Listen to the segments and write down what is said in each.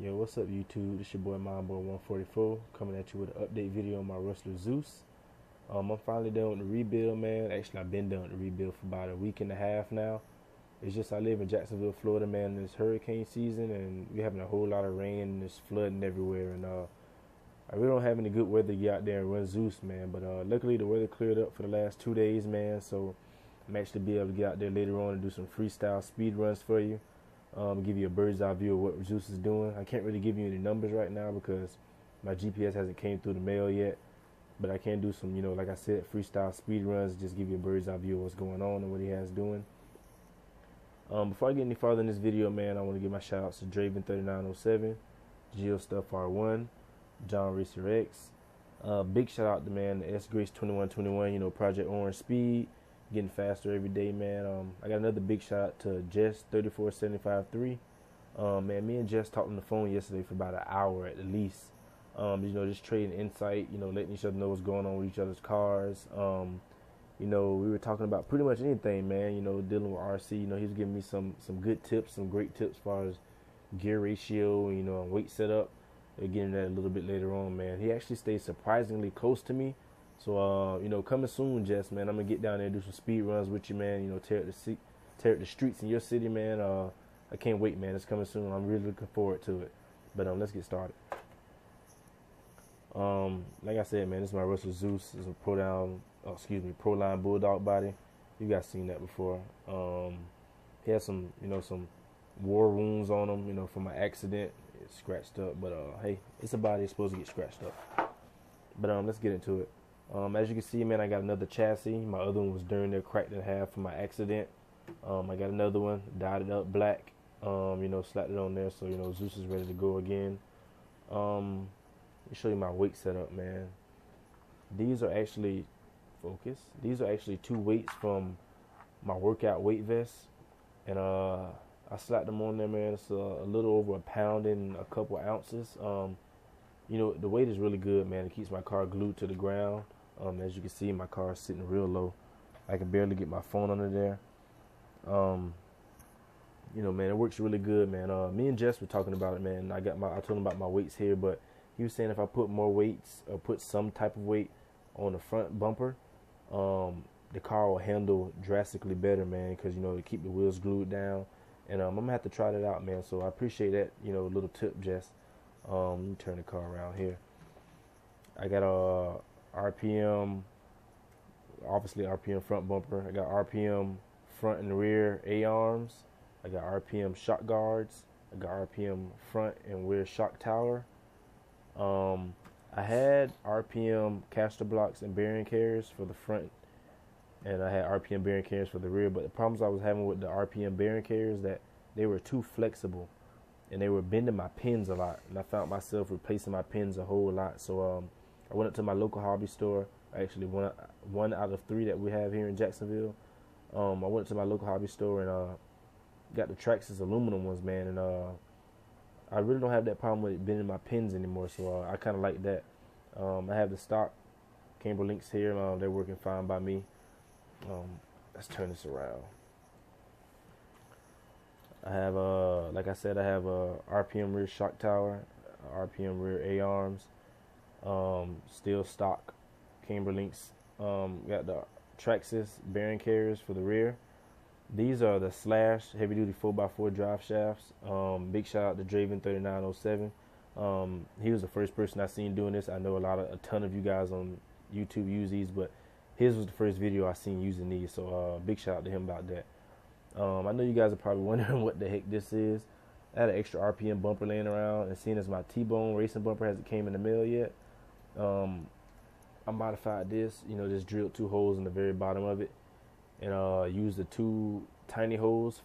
Yo, what's up YouTube? This your boy MindBoy144 coming at you with an update video on my wrestler Zeus. I'm finally done with the rebuild, man. Actually, I've been done with the rebuild for about a week and a half now. It's just I live in Jacksonville, Florida, man. And it's hurricane season, and we're having a whole lot of rain and it's flooding everywhere. And I really don't have any good weather to get out there and run Zeus, man. But luckily, the weather cleared up for the last 2 days, man. So I'm actually be able to get out there later on and do some freestyle speed runs for you. Give you a bird's eye view of what Zeus is doing. I can't really give you any numbers right now because my GPS hasn't came through the mail yet. But I can do some, like I said, freestyle speed runs. Just give you a bird's eye view of what's going on and what he has doing. Before I get any farther in this video, man, I want to give my shout outs to Draven3907, Geo Stuff R1, John Racer X. Big shout out to man, the S Grace 2121, Project Orange Speed. Getting faster every day, man. I got another big shout out to Jess 34753. Man, me and Jess talked on the phone yesterday for about an hour at the least. Just trading insight, letting each other know what's going on with each other's cars. We were talking about pretty much anything, man, dealing with RC. He was giving me some good tips, some great tips as far as gear ratio, and weight setup. We'll get into that a little bit later on, man. He actually stayed surprisingly close to me. So, coming soon, Jess, man. I'm going to get down there and do some speed runs with you, man. Tear up the streets in your city, man. I can't wait, man. It's coming soon. I'm really looking forward to it. But let's get started. Like I said, man, this is my wrestler Zeus. This is a Pro Line Bulldog body. You guys seen that before. He has some, some war wounds on him, from my accident. It's scratched up. But, hey, it's a body. It's supposed to get scratched up. But, let's get into it. As you can see, man, I got another chassis. My other one was darn near cracked in half from my accident. I got another one, dyed it up black, slapped it on there. So, Zeus is ready to go again. Let me show you my weight setup, man. These are actually, these are actually two weights from my workout weight vest. And I slapped them on there, man. It's a little over a pound and a couple ounces. The weight is really good, man. It keeps my car glued to the ground. As you can see, my car is sitting real low. I can barely get my phone under there. Man, it works really good, man. Me and Jess were talking about it, man. I told him about my weights here, but he was saying if I put more weights or put some type of weight on the front bumper, the car will handle drastically better, man, because, to keep the wheels glued down. And I'm going to have to try that out, man. So I appreciate that, little tip, Jess. Let me turn the car around here. I got a RPM, obviously RPM front bumper. I got RPM front and rear A-arms. I got RPM shock guards. I got RPM front and rear shock tower. I had RPM caster blocks and bearing carriers for the front, and I had RPM bearing carriers for the rear. But the problems I was having with the RPM bearing carriers that they were too flexible, and they were bending my pins a lot, and I found myself replacing my pins a whole lot. So I went up to my local hobby store. Actually, one out of 3 that we have here in Jacksonville. I went to my local hobby store and got the Traxxas aluminum ones, man. And I really don't have that problem with it bending my pins anymore. So I kind of like that. I have the stock camber links here. They're working fine by me. Let's turn this around. I have like I said, I have a RPM rear shock tower, RPM rear A-arms. Still stock camber links. Got the Traxxas bearing carriers for the rear. These are the Slash heavy duty 4x4 drive shafts. Big shout out to Draven3907. He was the first person I seen doing this. I know a ton of you guys on YouTube use these, but his was the first video I seen using these. So big shout out to him about that. I know you guys are probably wondering what the heck this is. I had an extra RPM bumper laying around, and seeing as my T-Bone racing bumper hasn't came in the mail yet, I modified this, just drilled 2 holes in the very bottom of it, and used the 2 tiny holes,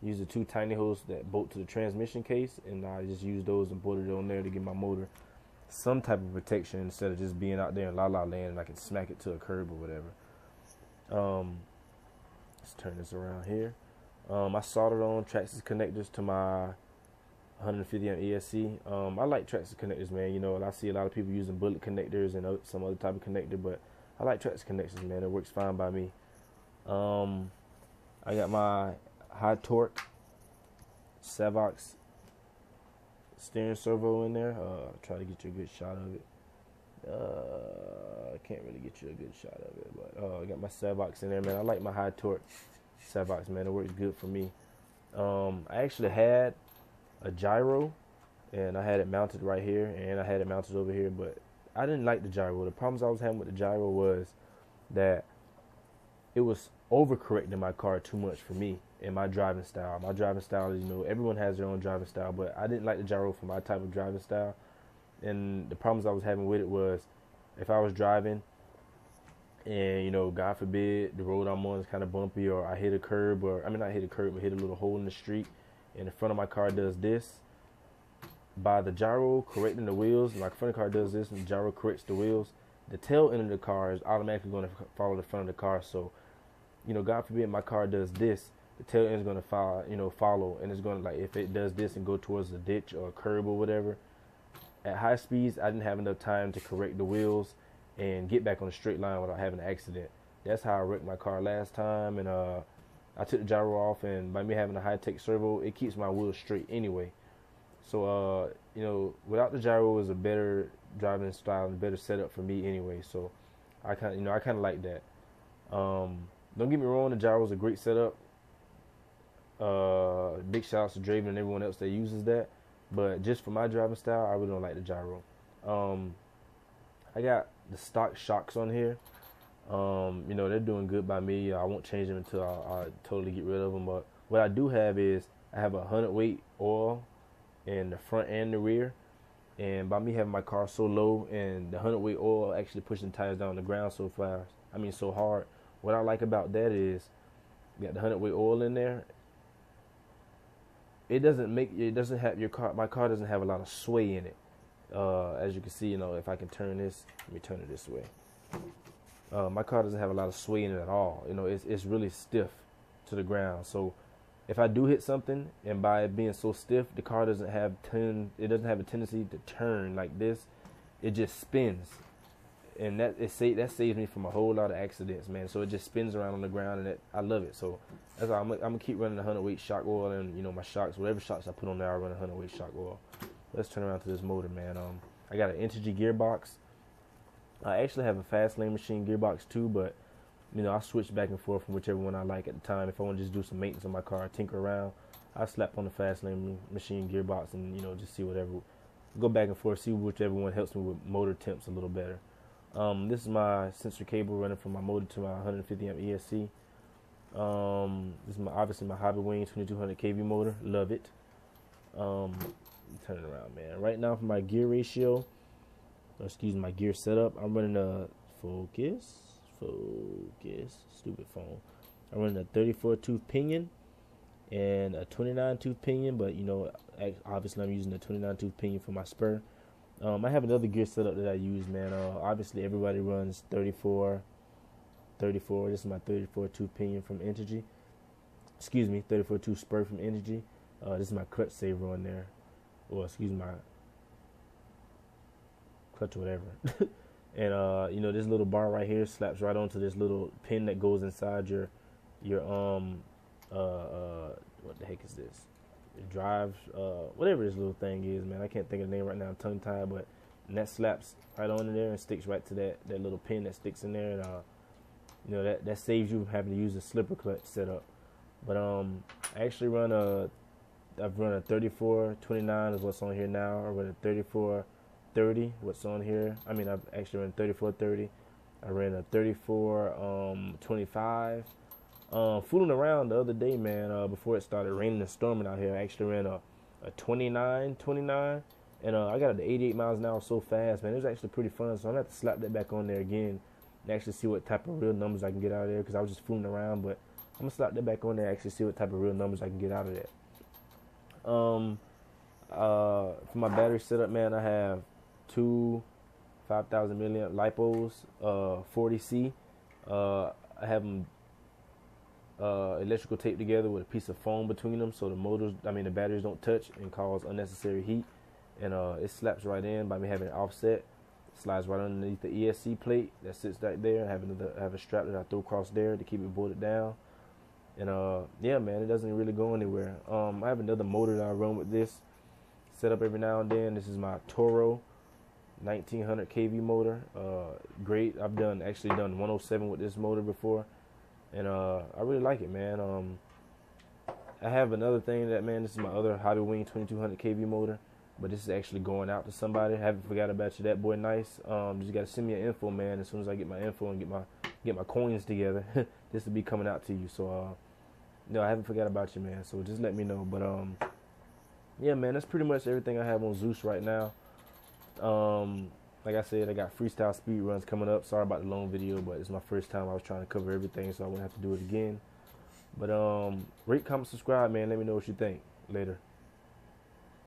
use the 2 tiny holes that bolt to the transmission case, and I just used those and bolted it on there to give my motor some type of protection instead of just being out there in la-la land and I can smack it to a curb or whatever. Let's turn this around here. I soldered on Traxxas connectors to my 150 amp ESC. I like Traxxas connectors, man. And I see a lot of people using bullet connectors and some other type of connector, but I like Traxxas connectors, man. It works fine by me. I got my high torque Savox steering servo in there. Try to get you a good shot of it. I can't really get you a good shot of it, but I got my Savox in there, man. I like my high torque Savox, man. It works good for me. I actually had a gyro, and I had it mounted right here, and I had it mounted over here, but I didn't like the gyro. The problems I was having with the gyro was that it was overcorrecting my car too much for me and my driving style. My driving style is, everyone has their own driving style, but I didn't like the gyro for my type of driving style. And the problems I was having with it was if I was driving and, God forbid, the road I'm on is kind of bumpy, or I hit a curb, not hit a curb, but hit a little hole in the street, and the front of my car does this, by the gyro correcting the wheels, my front of the car does this, and the gyro corrects the wheels, the tail end of the car is automatically going to follow the front of the car. So, God forbid my car does this, the tail end is going to follow, and it's going to, like, if it does this and go towards a ditch or a curb or whatever, at high speeds, I didn't have enough time to correct the wheels and get back on a straight line without having an accident. That's how I wrecked my car last time, and I took the gyro off, and by me having a high-tech servo, it keeps my wheels straight anyway. So, without the gyro is a better driving style and better setup for me anyway. So, I kind of like that. Don't get me wrong, the gyro is a great setup. Big shout outs to Draven and everyone else that uses that. But just for my driving style, I really don't like the gyro. I got the stock shocks on here. They're doing good by me. I won't change them until I totally get rid of them. But what I do have is I have a 100-weight oil in the front and the rear. And by me having my car so low and the 100-weight oil actually pushing the tires down the ground so hard. What I like about that is you got the 100-weight oil in there. My car doesn't have a lot of sway in it. As you can see, if I can turn this, let me turn it this way. My car doesn't have a lot of sway in it at all. It's really stiff to the ground. So if I do hit something, and by it being so stiff, the car doesn't have a tendency to turn like this. It just spins. And that saves me from a whole lot of accidents, man. So it just spins around on the ground, and I love it. So that's why I'm gonna keep running the 100-weight shock oil, and my shocks, whatever shocks I put on there, I run a 100-weight shock oil. Let's turn around to this motor, man. I got an Integy gearbox. I actually have a fast lane machine gearbox too, but I switch back and forth from whichever one I like at the time. If I want to just do some maintenance on my car, tinker around, I slap on the fast lane machine gearbox and just see whatever, go back and forth, see whichever one helps me with motor temps a little better. This is my sensor cable running from my motor to my 150 amp ESC. This is obviously my Hobby Wing 2200 kV motor. Love it. Turn it around, man. Right now for my gear ratio, my gear setup, I'm running a focus, stupid phone. I'm running a 34 tooth pinion and a 29 tooth pinion, but obviously I'm using the 29 tooth pinion for my spur. I have another gear setup that I use, man. Obviously, everybody runs 34. This is my 34 tooth pinion from Integy. 34 tooth spur from Integy. This is my clutch saver on there. Or, my clutch or whatever. And, this little bar right here slaps right onto this little pin that goes inside your what the heck is this? Drive, whatever this little thing is, man. I can't think of the name right now. I'm tongue tied, but that slaps right on in there and sticks right to that little pin that sticks in there, and that saves you from having to use a slipper clutch setup. But I actually I've run a 3429 is what's on here now. I run a 3430, what's on here. I've actually run 3430. I ran a 3425. Fooling around the other day, man, before it started raining and storming out here, I actually ran a 29, and I got it to 88 miles an hour so fast, man. It was actually pretty fun, so I'm going to have to slap that back on there again and actually see what type of real numbers I can get out of there, because I was just fooling around, but I'm going to slap that back on there and actually see what type of real numbers I can get out of that. For my battery setup, man, I have two 5,000 milliamp LiPos, 40C. I have them electrical tape together with a piece of foam between them, so the batteries don't touch and cause unnecessary heat. And it slaps right in by me having it offset. It slides right underneath the ESC plate that sits right there. I have a strap that I throw across there to keep it bolted down. And yeah, man, it doesn't really go anywhere. I have another motor that I run with this, set up every now and then. This is my Toro 1900 kV motor. Great. I've actually done 107 with this motor before, and I really like it, man. I have another thing that, man, this is my other Hobby Wing 2200 kV motor, but this is actually going out to somebody. Haven't forgot about you, that boy Nice. Just gotta send me your info, man. As soon as I get my info and get my coins together, this will be coming out to you. So no, I haven't forgot about you, man. So just let me know. But yeah, man, that's pretty much everything I have on Zeus right now. Like I said, I got freestyle speed runs coming up. Sorry about the long video, but it's my first time. I was trying to cover everything, so I wouldn't have to do it again. But rate, comment, subscribe, man. Let me know what you think. Later.